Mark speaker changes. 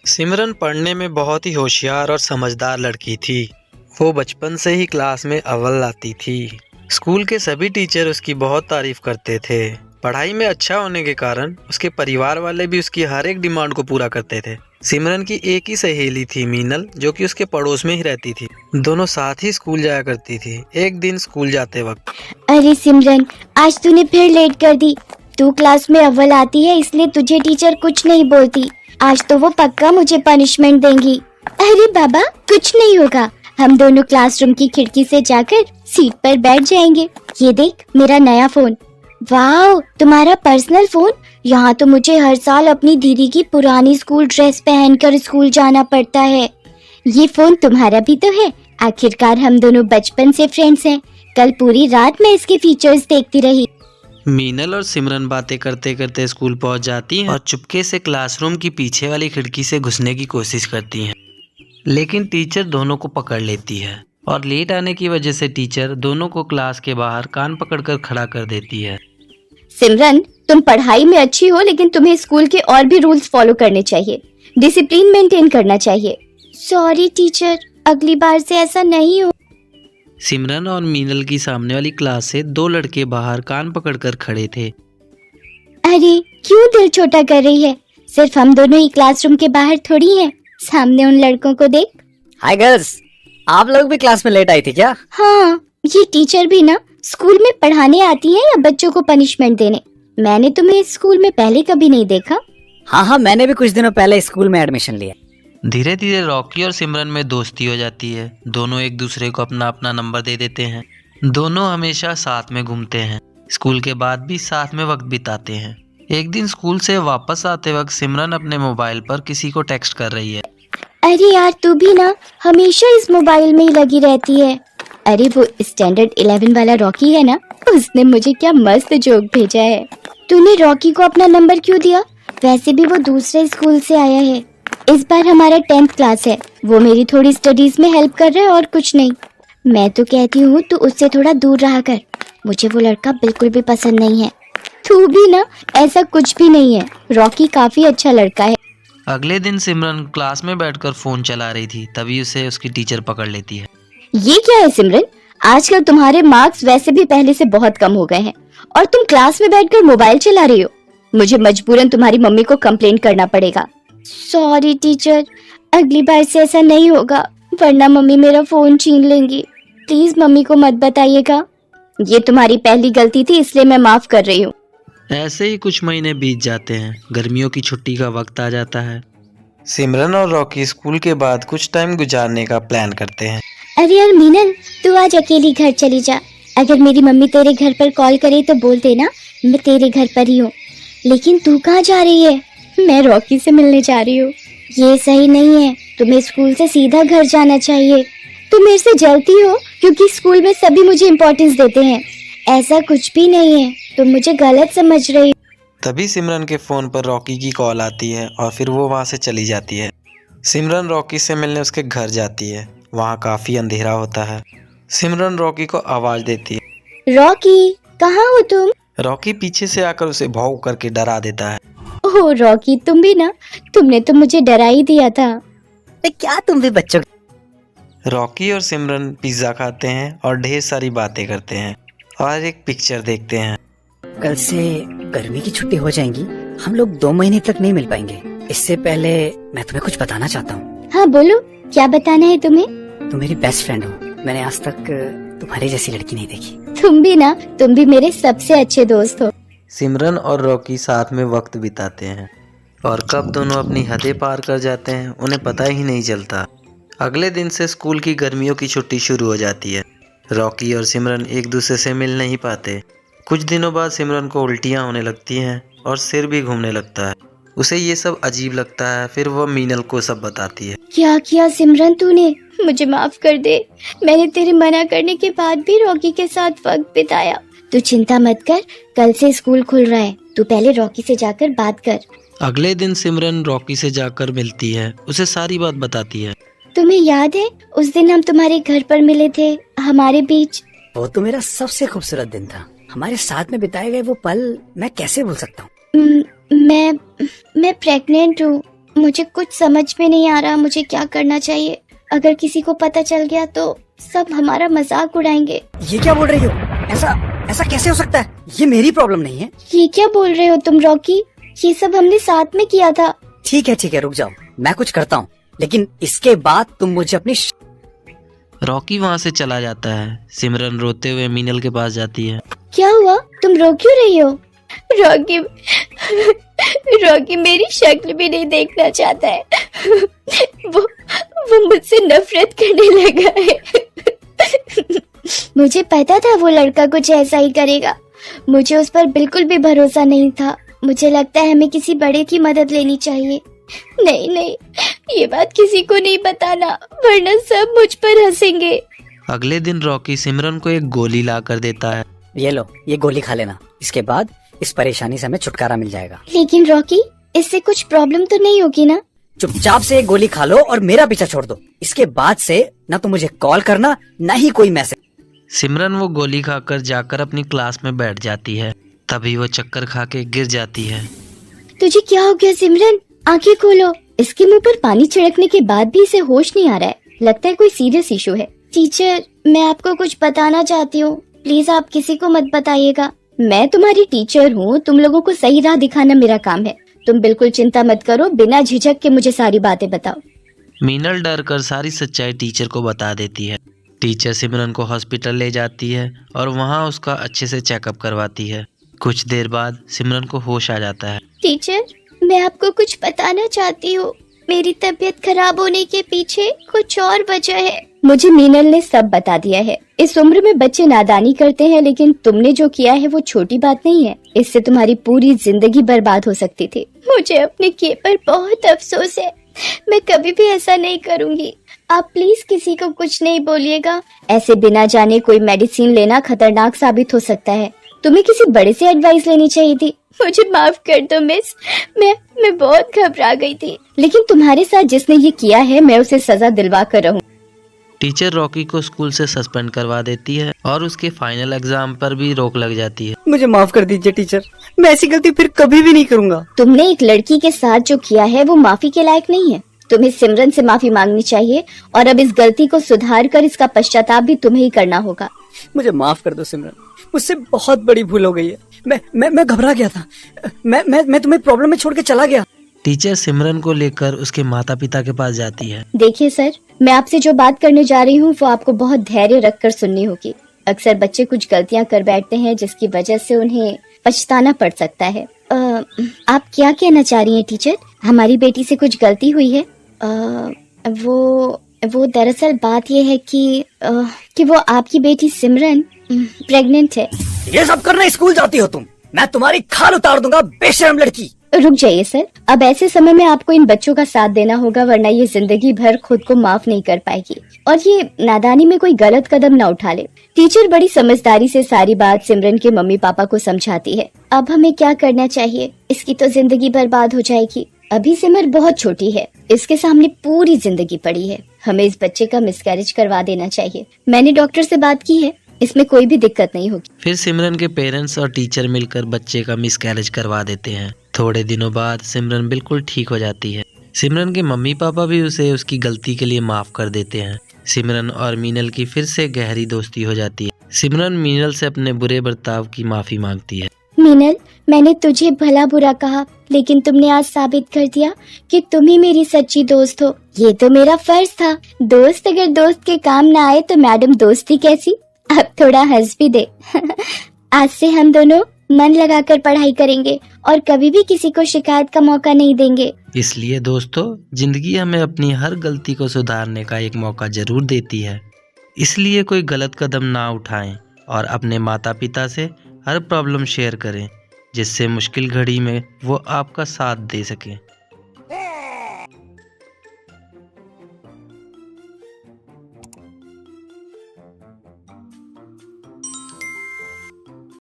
Speaker 1: सिमरन पढ़ने में बहुत ही होशियार और समझदार लड़की थी। वो बचपन से ही क्लास में अव्वल आती थी। स्कूल के सभी टीचर उसकी बहुत तारीफ करते थे। पढ़ाई में अच्छा होने के कारण उसके परिवार वाले भी उसकी हर एक डिमांड को पूरा करते थे। सिमरन की एक ही सहेली थी मीनल, जो कि उसके पड़ोस में ही रहती थी। दोनों साथ ही स्कूल जाया करती थी। एक दिन स्कूल जाते वक्त,
Speaker 2: अरे सिमरन, आज तूने फिर लेट कर दी। तू क्लास में अव्वल आती है इसलिए तुझे टीचर कुछ नहीं बोलती। आज तो वो पक्का मुझे पनिशमेंट देंगी। अरे बाबा, कुछ नहीं होगा। हम दोनों क्लासरूम की खिड़की से जाकर सीट पर बैठ जाएंगे। ये देख, मेरा नया फोन। वाह, तुम्हारा पर्सनल फोन। यहाँ तो मुझे हर साल अपनी दीदी की पुरानी स्कूल ड्रेस पहनकर स्कूल जाना पड़ता है। ये फोन तुम्हारा भी तो है। आखिरकार हम दोनों बचपन से फ्रेंड्स हैं। कल पूरी रात मैं इसके फीचर्स देखती रही।
Speaker 1: मीनल और सिमरन बातें करते करते स्कूल पहुंच जाती हैं और चुपके से क्लासरूम की पीछे वाली खिड़की से घुसने की कोशिश करती हैं, लेकिन टीचर दोनों को पकड़ लेती है और लेट आने की वजह से टीचर दोनों को क्लास के बाहर कान पकड़कर खड़ा कर देती है।
Speaker 2: सिमरन, तुम पढ़ाई में अच्छी हो, लेकिन तुम्हें स्कूल के और भी रूल्स फॉलो करने चाहिए। डिसिप्लिन मेंटेन करना चाहिए। सॉरी टीचर, अगली बार से ऐसा नहीं हो।
Speaker 1: सिमरन और मीनल की सामने वाली क्लास से दो लड़के बाहर कान पकड़कर खड़े थे।
Speaker 2: अरे क्यों दिल छोटा कर रही है? सिर्फ हम दोनों ही क्लासरूम के बाहर थोड़ी हैं। सामने उन लड़कों को देख।
Speaker 3: हाय गर्ल्स, आप लोग भी क्लास में लेट आई थी क्या?
Speaker 2: हाँ, ये टीचर भी ना स्कूल में पढ़ाने आती है या बच्चों को पनिशमेंट देने? मैंने तुम्हें स्कूल में पहले कभी नहीं देखा।
Speaker 3: हाँ, मैंने भी कुछ दिनों पहले स्कूल में एडमिशन लिया।
Speaker 1: धीरे धीरे रॉकी और सिमरन में दोस्ती हो जाती है। दोनों एक दूसरे को अपना अपना नंबर दे देते हैं। दोनों हमेशा साथ में घूमते हैं। स्कूल के बाद भी साथ में वक्त बिताते हैं। एक दिन स्कूल से वापस आते वक्त सिमरन अपने मोबाइल पर किसी को टेक्स्ट कर रही है।
Speaker 2: अरे यार, तू भी ना हमेशा इस मोबाइल में ही लगी रहती है। अरे वो स्टैंडर्ड 11 वाला रॉकी है ना, उसने मुझे क्या मस्त जोक भेजा है। तूने रॉकी को अपना नंबर क्यों दिया? वैसे भी वो दूसरे स्कूल से आया है। इस बार हमारा 10th क्लास है। वो मेरी थोड़ी स्टडीज में हेल्प कर रहा है और कुछ नहीं। मैं तो कहती हूँ तू उससे थोड़ा दूर रहा कर। मुझे वो लड़का बिल्कुल भी पसंद नहीं है। तू भी ना, ऐसा कुछ भी नहीं है। रॉकी काफी अच्छा लड़का है।
Speaker 1: अगले दिन सिमरन क्लास में बैठकर फोन चला रही थी, तभी उसे उसकी टीचर पकड़ लेती है।
Speaker 2: ये क्या है सिमरन? आजकल तुम्हारे मार्क्स वैसे भी पहले से बहुत कम हो गए हैं और तुम क्लास में बैठकर मोबाइल चला रही हो। मुझे मजबूरन तुम्हारी मम्मी को कंप्लेंट करना पड़ेगा। सॉरी टीचर, अगली बार से ऐसा नहीं होगा, वरना मम्मी मेरा फोन छीन लेंगी। प्लीज मम्मी को मत बताइएगा। ये तुम्हारी पहली गलती थी, इसलिए मैं माफ कर रही हूँ।
Speaker 1: ऐसे ही कुछ महीने बीत जाते हैं। गर्मियों की छुट्टी का वक्त आ जाता है। सिमरन और रॉकी स्कूल के बाद कुछ टाइम गुजारने का प्लान करते हैं।
Speaker 2: अरे यार मीनल, तू आज अकेली घर चली जा। अगर मेरी मम्मी तेरे घर पर कॉल करे तो बोल देना मैं तेरे घर पर ही हूँ। लेकिन तू कहाँ जा रही है? मैं रॉकी से मिलने जा रही हूँ। ये सही नहीं है। तुम्हें स्कूल से सीधा घर जाना चाहिए। तुम मेरे से जलती हो क्योंकि स्कूल में सभी मुझे इम्पोर्टेंस देते हैं। ऐसा कुछ भी नहीं है, तुम मुझे गलत समझ रही हो।
Speaker 1: तभी सिमरन के फोन पर रॉकी की कॉल आती है और फिर वो वहाँ से चली जाती है। सिमरन रॉकी से मिलने उसके घर जाती है। वहाँ काफी अंधेरा होता है। सिमरन रॉकी को आवाज देती है।
Speaker 2: रॉकी, कहाँ हो तुम?
Speaker 1: रॉकी पीछे से आकर उसे भौं करके डरा देता है।
Speaker 2: ओह रॉकी, तुम भी ना, तुमने तो मुझे डरा ही दिया था।
Speaker 3: क्या तुम भी बच्चों?
Speaker 1: रॉकी और सिमरन पिज्जा खाते हैं और ढेर सारी बातें करते हैं और एक पिक्चर देखते हैं।
Speaker 3: कल से गर्मी की छुट्टी हो जाएंगी। हम लोग 2 महीने तक नहीं मिल पाएंगे। इससे पहले मैं तुम्हें कुछ बताना चाहता हूँ।
Speaker 2: हाँ बोलो, क्या बताना है तुम्हें?
Speaker 3: तुम मेरी बेस्ट फ्रेंड हो। मैंने आज तक तुम्हारे जैसी लड़की नहीं देखी।
Speaker 2: तुम भी मेरे सबसे अच्छे दोस्त हो।
Speaker 1: सिमरन और रॉकी साथ में वक्त बिताते हैं और कब दोनों अपनी हदें पार कर जाते हैं उन्हें पता ही नहीं चलता। अगले दिन से स्कूल की गर्मियों की छुट्टी शुरू हो जाती है। रॉकी और सिमरन एक दूसरे से मिल नहीं पाते। कुछ दिनों बाद सिमरन को उल्टियाँ होने लगती हैं और सिर भी घूमने लगता है। उसे ये सब अजीब लगता है। फिर वह मीनल को सब बताती है।
Speaker 2: क्या किया सिमरन तूने? मुझे माफ कर दे। मैंने तेरे मना करने के बाद भी रॉकी के साथ वक्त बिताया। तू चिंता मत कर, कल से स्कूल खुल रहा है। तू पहले रॉकी से जाकर बात कर।
Speaker 1: अगले दिन सिमरन रॉकी से जाकर मिलती है, उसे सारी बात बताती है।
Speaker 2: तुम्हें याद है उस दिन हम तुम्हारे घर पर मिले थे? हमारे बीच
Speaker 3: वो तो मेरा सबसे खूबसूरत दिन था। हमारे साथ में बिताए गए वो पल मैं कैसे भूल सकता हूँ।
Speaker 2: मैं प्रेग्नेंट हूँ। मुझे कुछ समझ में नहीं आ रहा मुझे क्या करना चाहिए। अगर किसी को पता चल गया तो सब हमारा मजाक उड़ाएंगे।
Speaker 3: ये क्या बोल रही हो? ऐसा ऐसा कैसे हो सकता है? ये मेरी प्रॉब्लम नहीं है।
Speaker 2: ये क्या बोल रहे हो तुम रॉकी? ये सब हमने साथ में किया था।
Speaker 3: ठीक है रुक जाओ, मैं कुछ करता हूँ, लेकिन इसके बाद तुम मुझे अपनी
Speaker 1: रॉकी वहाँ से चला जाता है। सिमरन रोते हुए मीनल के पास जाती है।
Speaker 2: क्या हुआ? तुम रो क्यों रही हो? रॉकी रॉकी मेरी शक्ल भी नहीं देखना चाहता है। वो मुझसे नफरत करने लगा है। मुझे पता था वो लड़का कुछ ऐसा ही करेगा। मुझे उस पर बिल्कुल भी भरोसा नहीं था। मुझे लगता है हमें किसी बड़े की मदद लेनी चाहिए। नहीं, ये बात किसी को नहीं बताना, वरना सब मुझ पर हंसेंगे।
Speaker 1: अगले दिन रॉकी सिमरन को एक गोली ला कर देता है।
Speaker 3: ये लो, ये गोली खा लेना, इसके बाद इस परेशानी से हमें छुटकारा मिल जाएगा।
Speaker 2: लेकिन रॉकी, इससे कुछ प्रॉब्लम तो नहीं होगी ना?
Speaker 3: चुपचाप से एक गोली खा लो और मेरा पीछा छोड़ दो। इसके बाद से न तो मुझे कॉल करना, न ही कोई मैसेज।
Speaker 1: सिमरन वो गोली खाकर जाकर अपनी क्लास में बैठ जाती है। तभी वो चक्कर खा के गिर जाती है।
Speaker 2: तुझे क्या हो गया सिमरन? आंखें खोलो। इसके मुंह पर पानी छिड़कने के बाद भी इसे होश नहीं आ रहा है। लगता है कोई सीरियस इशू है। टीचर, मैं आपको कुछ बताना चाहती हूँ, प्लीज आप किसी को मत बताइएगा। मैं तुम्हारी टीचर हूँ, तुम लोगों को सही राह दिखाना मेरा काम है। तुम बिल्कुल चिंता मत करो, बिना झिझक के मुझे सारी बातें बताओ।
Speaker 1: मीनल डर कर सारी सच्चाई टीचर को बता देती है। टीचर सिमरन को हॉस्पिटल ले जाती है और वहाँ उसका अच्छे से चेकअप करवाती है। कुछ देर बाद सिमरन को होश आ जाता है।
Speaker 2: टीचर, मैं आपको कुछ बताना चाहती हूँ। मेरी तबीयत खराब होने के पीछे कुछ और वजह है। मुझे मीनल ने सब बता दिया है। इस उम्र में बच्चे नादानी करते हैं, लेकिन तुमने जो किया है वो छोटी बात नहीं है। इससे तुम्हारी पूरी जिंदगी बर्बाद हो सकती थी। मुझे अपने किए पर बहुत अफसोस है। मैं कभी भी ऐसा नहीं करूँगी। आप प्लीज किसी को कुछ नहीं बोलिएगा। ऐसे बिना जाने कोई मेडिसिन लेना खतरनाक साबित हो सकता है। तुम्हें किसी बड़े से एडवाइस लेनी चाहिए थी। मुझे माफ कर दो मिस, मैं बहुत घबरा गई थी। लेकिन तुम्हारे साथ जिसने ये किया है, मैं उसे सजा दिलवा कर रहूं।
Speaker 1: टीचर रॉकी को स्कूल से सस्पेंड करवा देती है और उसके फाइनल एग्जाम पर भी रोक लग जाती है।
Speaker 3: मुझे माफ कर दीजिए टीचर, मैं ऐसी गलती फिर कभी भी नहीं करूँगा।
Speaker 2: तुमने एक लड़की के साथ जो किया है वो माफी के लायक नहीं है। तुम्हें सिमरन से माफी मांगनी चाहिए और अब इस गलती को सुधार कर इसका पश्चाताप भी तुम्हें ही करना होगा।
Speaker 3: मुझे माफ कर दो सिमरन, मुझसे बहुत बड़ी भूल हो गई है। मैं घबरा गया था। मैं तुम्हें प्रॉब्लम में छोड़ के चला गया।
Speaker 1: टीचर सिमरन को लेकर उसके माता पिता के पास जाती है।
Speaker 2: देखिए सर, मैं आपसे जो बात करने जा रही हूँ वो आपको बहुत धैर्य रखकर सुननी होगी। अक्सर बच्चे कुछ गलतियाँ कर बैठते हैं जिसकी वजह से उन्हें पछताना पड़ सकता है। आप क्या कहना चाह रही हैं टीचर? हमारी बेटी से कुछ गलती हुई है? वो दरअसल बात ये है कि वो आपकी बेटी सिमरन प्रेग्नेंट है।
Speaker 3: ये सब करने स्कूल जाती हो तुम? मैं तुम्हारी खाल उतार दूंगा, बेशर्म लड़की।
Speaker 2: रुक जाइए सर, अब ऐसे समय में आपको इन बच्चों का साथ देना होगा, वरना ये जिंदगी भर खुद को माफ नहीं कर पाएगी और ये नादानी में कोई गलत कदम न उठा ले। टीचर बड़ी समझदारी से सारी बात सिमरन के मम्मी पापा को समझाती है। अब हमें क्या करना चाहिए? इसकी तो जिंदगी बर्बाद हो जाएगी। अभी सिमर बहुत छोटी है, इसके सामने पूरी जिंदगी पड़ी है। हमें इस बच्चे का मिसकैरेज करवा देना चाहिए। मैंने डॉक्टर से बात की है, इसमें कोई भी दिक्कत नहीं होगी।
Speaker 1: फिर सिमरन के पेरेंट्स और टीचर मिलकर बच्चे का मिसकैरेज करवा देते हैं। थोड़े दिनों बाद सिमरन बिल्कुल ठीक हो जाती है। सिमरन के मम्मी पापा भी उसे उसकी गलती के लिए माफ कर देते हैं। सिमरन और मीनल की फिर से गहरी दोस्ती हो जाती है। सिमरन मीनल से अपने बुरे बर्ताव की माफी मांगती है।
Speaker 2: मीनल, मैंने तुझे भला बुरा कहा, लेकिन तुमने आज साबित कर दिया कि तुम ही मेरी सच्ची दोस्त हो। ये तो मेरा फर्ज था। दोस्त अगर दोस्त के काम ना आए तो मैडम दोस्ती कैसी? अब थोड़ा हंस भी दे। आज से हम दोनों मन लगाकर पढ़ाई करेंगे और कभी भी किसी को शिकायत का मौका नहीं देंगे।
Speaker 1: इसलिए दोस्तों, जिंदगी हमें अपनी हर गलती को सुधारने का एक मौका जरूर देती है। इसलिए कोई गलत कदम ना उठाएं और अपने माता पिता से हर प्रॉब्लम शेयर करें, जिससे मुश्किल घड़ी में वो आपका साथ दे सकें।